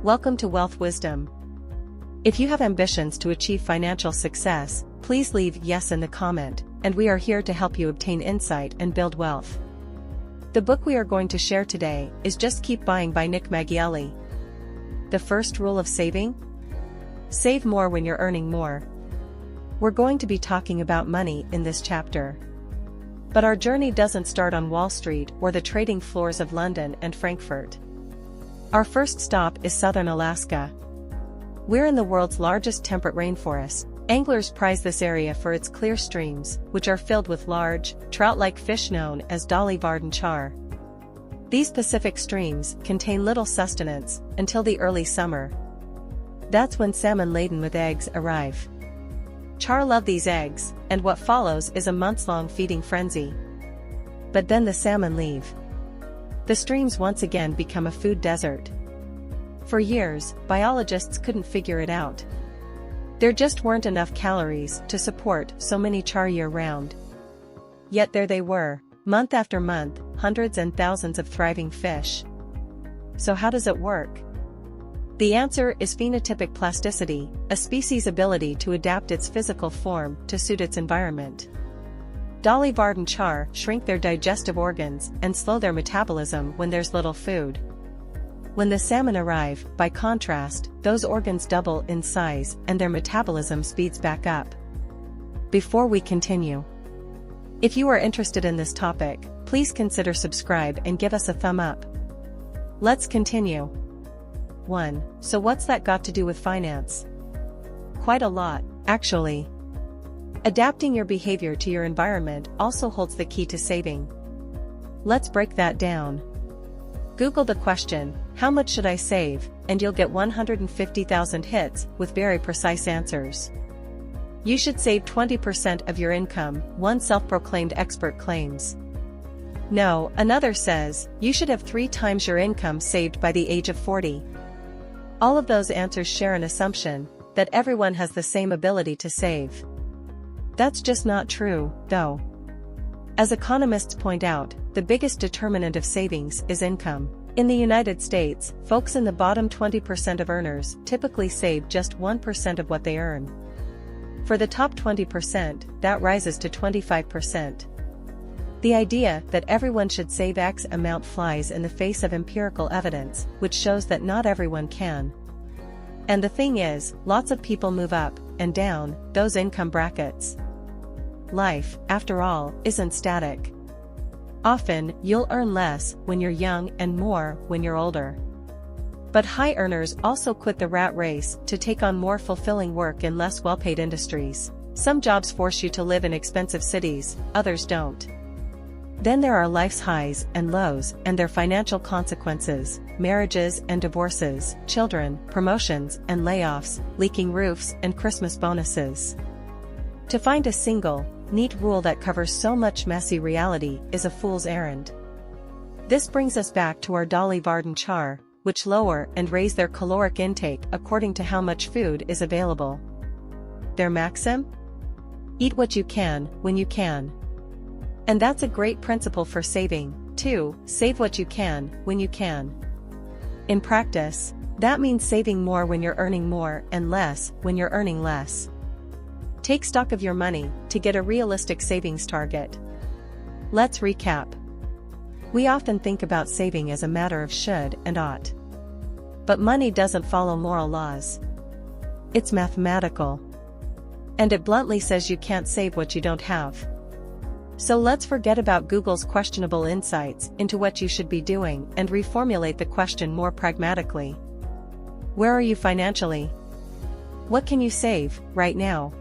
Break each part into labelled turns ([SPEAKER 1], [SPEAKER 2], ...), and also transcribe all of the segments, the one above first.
[SPEAKER 1] Welcome to Wealth Wisdom. If you have ambitions to achieve financial success, please leave yes in the comment, and we are here to help you obtain insight and build wealth. The book we are going to share today is Just Keep Buying by Nick Maggiulli. The first rule of saving? Save more when you're earning more. We're going to be talking about money in this chapter. But our journey doesn't start on Wall Street or the trading floors of London and Frankfurt. Our first stop is southern Alaska. We're in the world's largest temperate rainforest. Anglers prize this area for its clear streams, which are filled with large, trout-like fish known as dolly varden char. These Pacific streams contain little sustenance until the early summer. That's when salmon laden with eggs arrive. Char love these eggs, and what follows is a months-long feeding frenzy. But then the salmon leave. The streams once again become a food desert. For years, biologists couldn't figure it out. There just weren't enough calories to support so many char year-round. Yet there they were, month after month, hundreds and thousands of thriving fish. So how does it work? The answer is phenotypic plasticity, a species' ability to adapt its physical form to suit its environment. Dolly varden char shrink their digestive organs and slow their metabolism when there's little food. When the salmon arrive, by contrast, those organs double in size and their metabolism speeds back up. Before we continue, if you are interested in this topic, please consider subscribe and give us a thumb up. Let's continue. 1. So what's that got to do with finance? Quite a lot, actually. Adapting your behavior to your environment also holds the key to saving. Let's break that down. Google the question, how much should I save, and you'll get 150,000 hits with very precise answers. You should save 20% of your income, one self-proclaimed expert claims. No, another says, you should have 3 times your income saved by the age of 40. All of those answers share an assumption that everyone has the same ability to save. That's just not true, though. As economists point out, the biggest determinant of savings is income. In the United States, folks in the bottom 20% of earners typically save just 1% of what they earn. For the top 20%, that rises to 25%. The idea that everyone should save X amount flies in the face of empirical evidence, which shows that not everyone can. And the thing is, lots of people move up and down those income brackets. Life, after all, isn't static. Often, you'll earn less when you're young and more when you're older. But high earners also quit the rat race to take on more fulfilling work in less well-paid industries. Some jobs force you to live in expensive cities, others don't. Then there are life's highs and lows and their financial consequences, marriages and divorces, children, promotions and layoffs, leaking roofs and Christmas bonuses. To find a single, neat rule that covers so much messy reality is a fool's errand. This brings us back to our dolly varden char, which lower and raise their caloric intake according to how much food is available. Their maxim? Eat what you can, when you can. And that's a great principle for saving, too. Save what you can, when you can. In practice, that means saving more when you're earning more and less when you're earning less. Take stock of your money to get a realistic savings target. Let's recap. We often think about saving as a matter of should and ought. But money doesn't follow moral laws. It's mathematical. And it bluntly says you can't save what you don't have. So let's forget about Google's questionable insights into what you should be doing and reformulate the question more pragmatically. Where are you financially? What can you save, right now?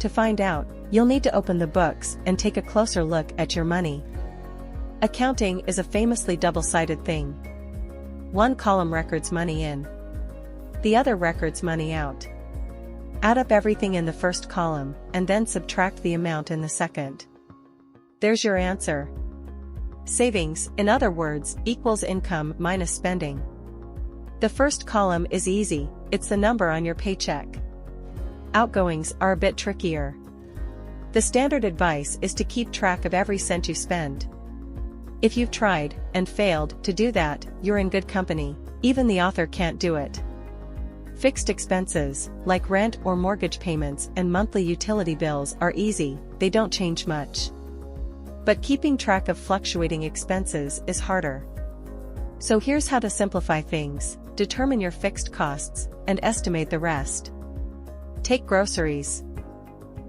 [SPEAKER 1] To find out, you'll need to open the books and take a closer look at your money. Accounting is a famously double-sided thing. One column records money in. The other records money out. Add up everything in the first column, and then subtract the amount in the second. There's your answer. Savings, in other words, equals income minus spending. The first column is easy, it's the number on your paycheck. Outgoings are a bit trickier. The standard advice is to keep track of every cent you spend. If you've tried and failed to do that, you're in good company. Even the author can't do it. Fixed expenses, like rent or mortgage payments and monthly utility bills, are easy, they don't change much. But keeping track of fluctuating expenses is harder. So here's how to simplify things: determine your fixed costs, and estimate the rest. Take groceries.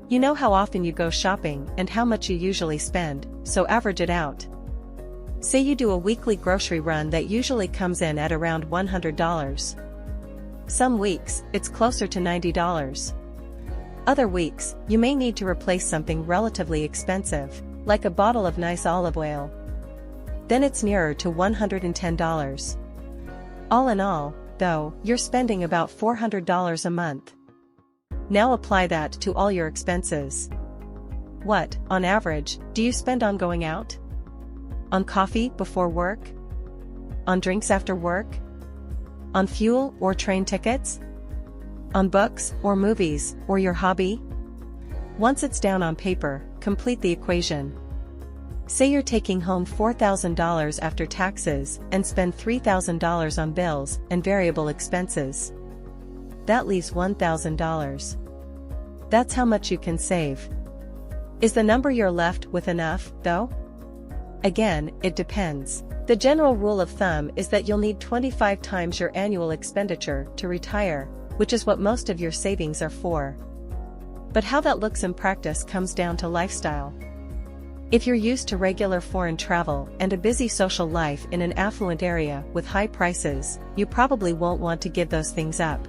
[SPEAKER 1] You know how often you go shopping and how much you usually spend, so average it out. Say you do a weekly grocery run that usually comes in at around $100. Some weeks, it's closer to $90. Other weeks, you may need to replace something relatively expensive, like a bottle of nice olive oil. Then it's nearer to $110. All in all, though, you're spending about $400 a month. Now apply that to all your expenses. What, on average, do you spend on going out? On coffee before work? On drinks after work? On fuel or train tickets? On books or movies or your hobby? Once it's down on paper, complete the equation. Say you're taking home $4,000 after taxes and spend $3,000 on bills and variable expenses. That leaves $1,000. That's how much you can save. Is the number you're left with enough, though? Again, it depends. The general rule of thumb is that you'll need 25 times your annual expenditure to retire, which is what most of your savings are for. But how that looks in practice comes down to lifestyle. If you're used to regular foreign travel and a busy social life in an affluent area with high prices, you probably won't want to give those things up.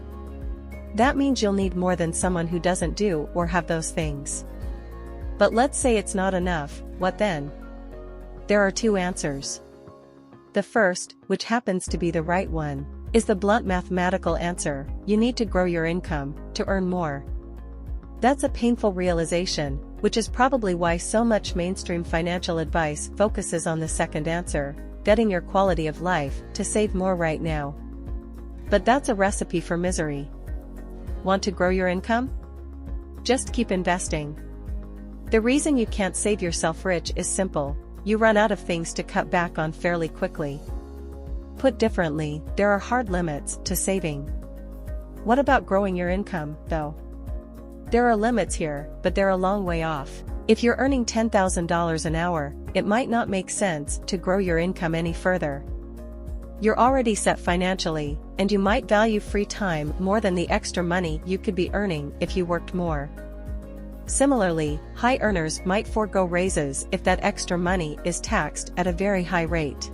[SPEAKER 1] That means you'll need more than someone who doesn't do or have those things. But let's say it's not enough, what then? There are two answers. The first, which happens to be the right one, is the blunt mathematical answer: you need to grow your income to earn more. That's a painful realization, which is probably why so much mainstream financial advice focuses on the second answer, getting your quality of life to save more right now. But that's a recipe for misery. Want to grow your income? Just keep investing. The reason you can't save yourself rich is simple: you run out of things to cut back on fairly quickly. Put differently, there are hard limits to saving. What about growing your income, though? There are limits here, but they're a long way off. If you're earning $10,000 an hour, it might not make sense to grow your income any further. You're already set financially, and you might value free time more than the extra money you could be earning if you worked more. Similarly, high earners might forego raises if that extra money is taxed at a very high rate.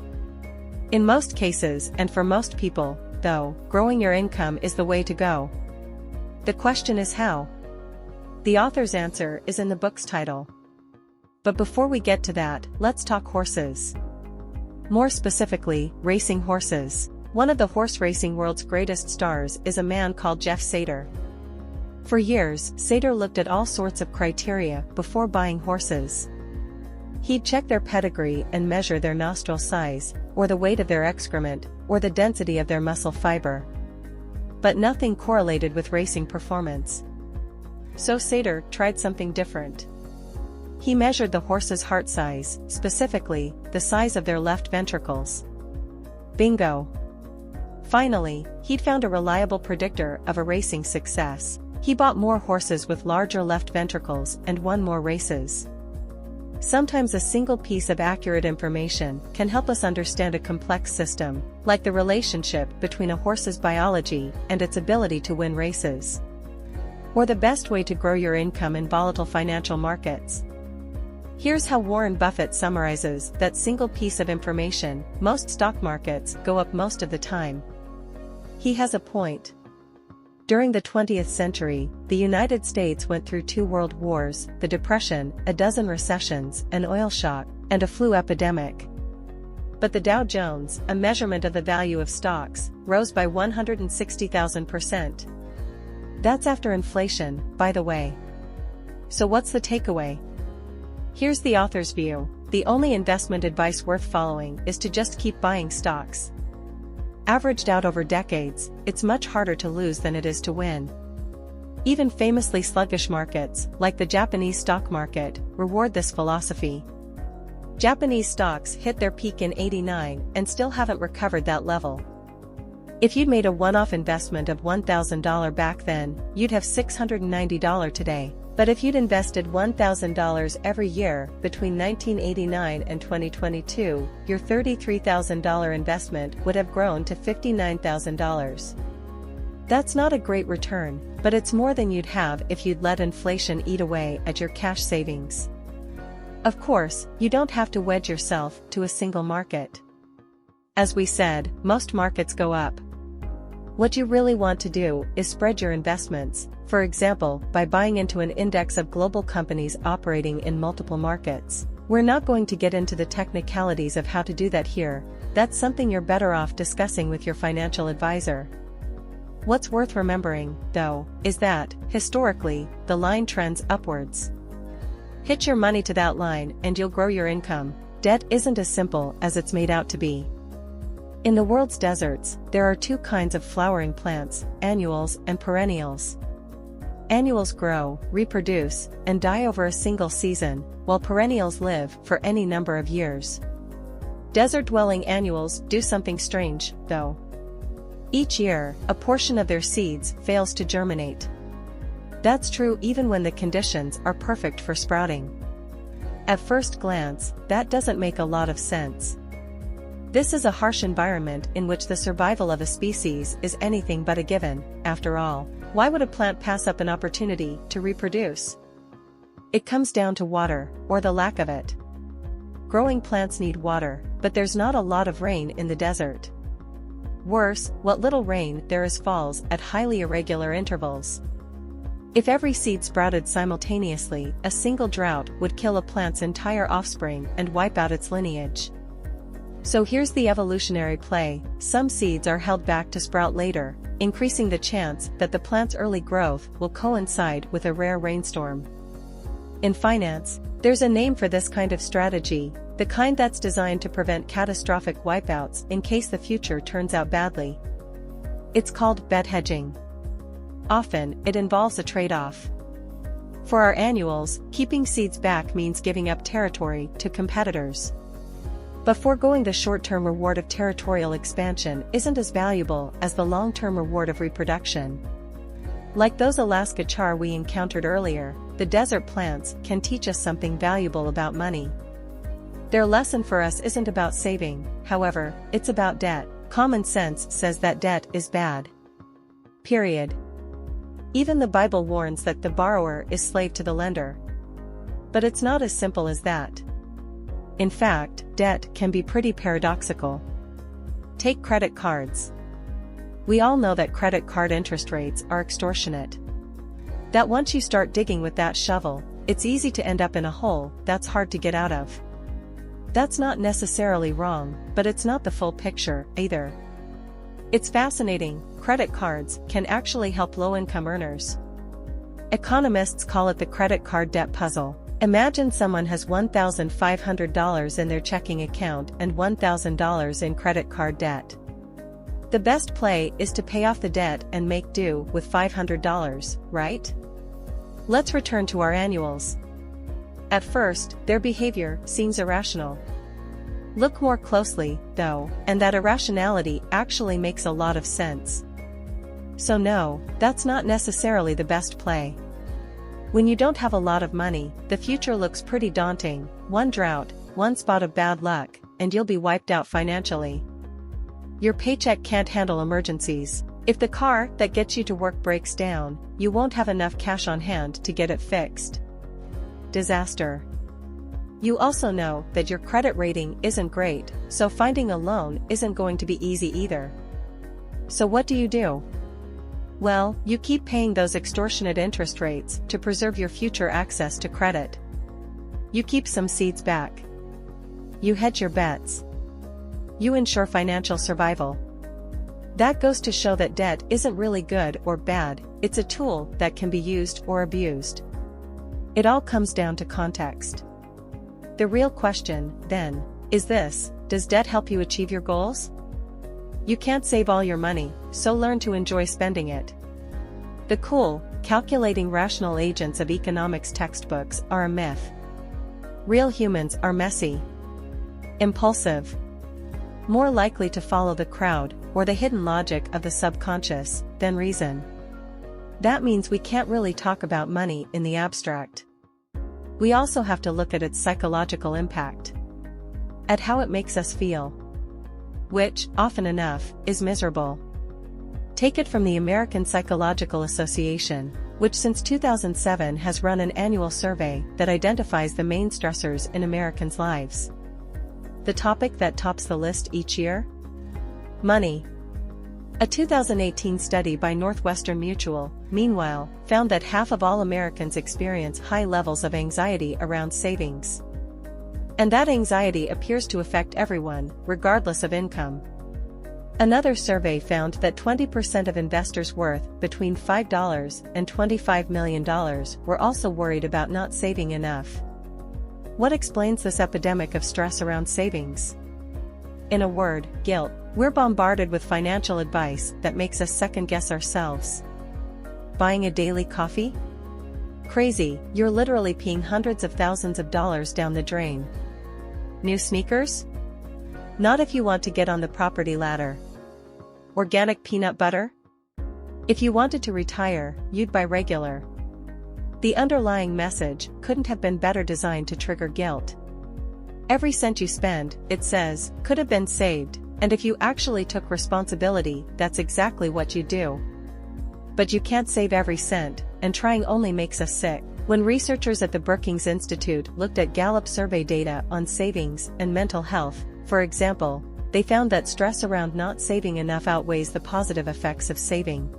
[SPEAKER 1] In most cases, and for most people, though, growing your income is the way to go. The question is how? The author's answer is in the book's title. But before we get to that, let's talk horses. More specifically, racing horses. One of the horse racing world's greatest stars is a man called Jeff Sater. For years, Sater looked at all sorts of criteria before buying horses. He'd check their pedigree and measure their nostril size, or the weight of their excrement, or the density of their muscle fiber. But nothing correlated with racing performance. So Sater tried something different. He measured the horse's heart size, specifically, the size of their left ventricles. Bingo! Finally, he'd found a reliable predictor of a racing success. He bought more horses with larger left ventricles and won more races. Sometimes a single piece of accurate information can help us understand a complex system, like the relationship between a horse's biology and its ability to win races. Or the best way to grow your income in volatile financial markets. Here's how Warren Buffett summarizes that single piece of information: most stock markets go up most of the time. He has a point. During the 20th century, the United States went through 2 world wars, the Depression, a dozen recessions, an oil shock, and a flu epidemic. But the Dow Jones, a measurement of the value of stocks, rose by 160,000%. That's after inflation, by the way. So what's the takeaway? Here's the author's view: the only investment advice worth following is to just keep buying stocks. Averaged out over decades, it's much harder to lose than it is to win. Even famously sluggish markets, like the Japanese stock market, reward this philosophy. Japanese stocks hit their peak in '89 and still haven't recovered that level. If you'd made a one-off investment of $1,000 back then, you'd have $690 today. But if you'd invested $1,000 every year between 1989 and 2022, your $33,000 investment would have grown to $59,000. That's not a great return, but it's more than you'd have if you'd let inflation eat away at your cash savings. Of course, you don't have to wedge yourself to a single market. As we said, most markets go up. What you really want to do is spread your investments, for example, by buying into an index of global companies operating in multiple markets. We're not going to get into the technicalities of how to do that here. That's something you're better off discussing with your financial advisor. What's worth remembering, though, is that, historically, the line trends upwards. Hitch your money to that line and you'll grow your income. Debt isn't as simple as it's made out to be. In the world's deserts, there are two kinds of flowering plants, annuals and perennials. Annuals grow, reproduce, and die over a single season, while perennials live for any number of years. Desert-dwelling annuals do something strange, though. Each year, a portion of their seeds fails to germinate. That's true even when the conditions are perfect for sprouting. At first glance, that doesn't make a lot of sense. This is a harsh environment in which the survival of a species is anything but a given. After all, why would a plant pass up an opportunity to reproduce? It comes down to water, or the lack of it. Growing plants need water, but there's not a lot of rain in the desert. Worse, what little rain there is falls at highly irregular intervals. If every seed sprouted simultaneously, a single drought would kill a plant's entire offspring and wipe out its lineage. So here's the evolutionary play: some seeds are held back to sprout later, increasing the chance that the plant's early growth will coincide with a rare rainstorm. In finance, there's a name for this kind of strategy, the kind that's designed to prevent catastrophic wipeouts in case the future turns out badly. It's called bet hedging. Often, it involves a trade-off. For our annuals, keeping seeds back means giving up territory to competitors. But foregoing the short-term reward of territorial expansion isn't as valuable as the long-term reward of reproduction. Like those Alaska char we encountered earlier, the desert plants can teach us something valuable about money. Their lesson for us isn't about saving, however, it's about debt. Common sense says that debt is bad. Period. Even the Bible warns that the borrower is slave to the lender. But it's not as simple as that. In fact, debt can be pretty paradoxical. Take credit cards. We all know that credit card interest rates are extortionate. That once you start digging with that shovel, it's easy to end up in a hole that's hard to get out of. That's not necessarily wrong, but it's not the full picture, either. It's fascinating, credit cards can actually help low-income earners. Economists call it the credit card debt puzzle. Imagine someone has $1,500 in their checking account and $1,000 in credit card debt. The best play is to pay off the debt and make do with $500, right? Let's return to our annuals. At first, their behavior seems irrational. Look more closely, though, and that irrationality actually makes a lot of sense. So no, that's not necessarily the best play. When you don't have a lot of money, the future looks pretty daunting. One drought, one spot of bad luck, and you'll be wiped out financially. Your paycheck can't handle emergencies. If the car that gets you to work breaks down, you won't have enough cash on hand to get it fixed. Disaster. You also know that your credit rating isn't great, so finding a loan isn't going to be easy either. So what do? Well, you keep paying those extortionate interest rates to preserve your future access to credit. You keep some seeds back. You hedge your bets. You ensure financial survival. That goes to show that debt isn't really good or bad, it's a tool that can be used or abused. It all comes down to context. The real question, then, is this: does debt help you achieve your goals? You can't save all your money, so learn to enjoy spending it. The cool, calculating rational agents of economics textbooks are a myth. Real humans are messy, impulsive, more likely to follow the crowd, or the hidden logic of the subconscious, than reason. That means we can't really talk about money in the abstract. We also have to look at its psychological impact. At how it makes us feel. Which, often enough, is miserable. Take it from the American Psychological Association, which since 2007 has run an annual survey that identifies the main stressors in Americans' lives. The topic that tops the list each year? Money. A 2018 study by Northwestern Mutual, meanwhile, found that half of all Americans experience high levels of anxiety around savings. And that anxiety appears to affect everyone, regardless of income. Another survey found that 20% of investors worth between $5 and $25 million were also worried about not saving enough. What explains this epidemic of stress around savings? In a word, guilt. We're bombarded with financial advice that makes us second-guess ourselves. Buying a daily coffee? Crazy, you're literally peeing hundreds of thousands of dollars down the drain. New sneakers? Not if you want to get on the property ladder. Organic peanut butter? If you wanted to retire, you'd buy regular. The underlying message couldn't have been better designed to trigger guilt. Every cent you spend, it says, could have been saved, and if you actually took responsibility, that's exactly what you do. But you can't save every cent, and trying only makes us sick. When researchers at the Brookings Institute looked at Gallup survey data on savings and mental health, for example, they found that stress around not saving enough outweighs the positive effects of saving.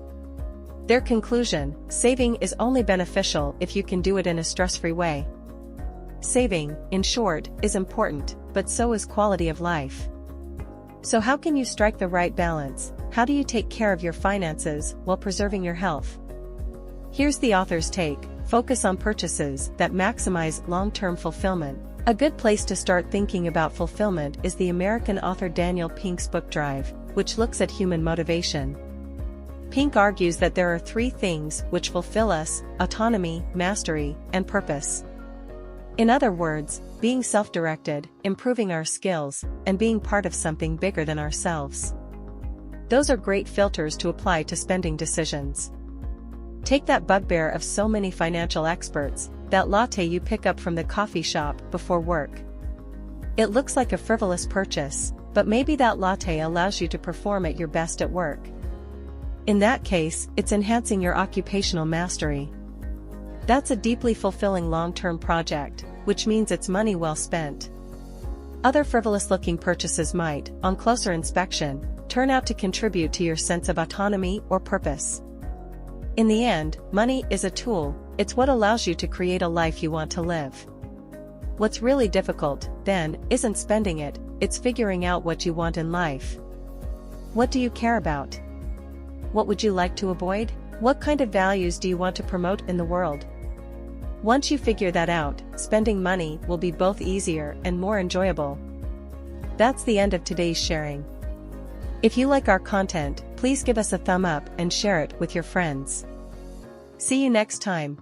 [SPEAKER 1] Their conclusion: saving is only beneficial if you can do it in a stress-free way. Saving, in short, is important, but so is quality of life. So how can you strike the right balance? How do you take care of your finances while preserving your health? Here's the author's take: focus on purchases that maximize long-term fulfillment. A good place to start thinking about fulfillment is the American author Daniel Pink's book Drive, which looks at human motivation. Pink argues that there are three things which fulfill us: autonomy, mastery, and purpose. In other words, being self-directed, improving our skills, and being part of something bigger than ourselves. Those are great filters to apply to spending decisions. Take that bugbear of so many financial experts, that latte you pick up from the coffee shop before work. It looks like a frivolous purchase, but maybe that latte allows you to perform at your best at work. In that case, it's enhancing your occupational mastery. That's a deeply fulfilling long-term project, which means it's money well spent. Other frivolous-looking purchases might, on closer inspection, turn out to contribute to your sense of autonomy or purpose. In the end, money is a tool. It's what allows you to create a life you want to live. What's really difficult, then, isn't spending it, it's figuring out what you want in life. What do you care about? What would you like to avoid? What kind of values do you want to promote in the world? Once you figure that out, spending money will be both easier and more enjoyable. That's the end of today's sharing. If you like our content, please give us a thumb up and share it with your friends. See you next time.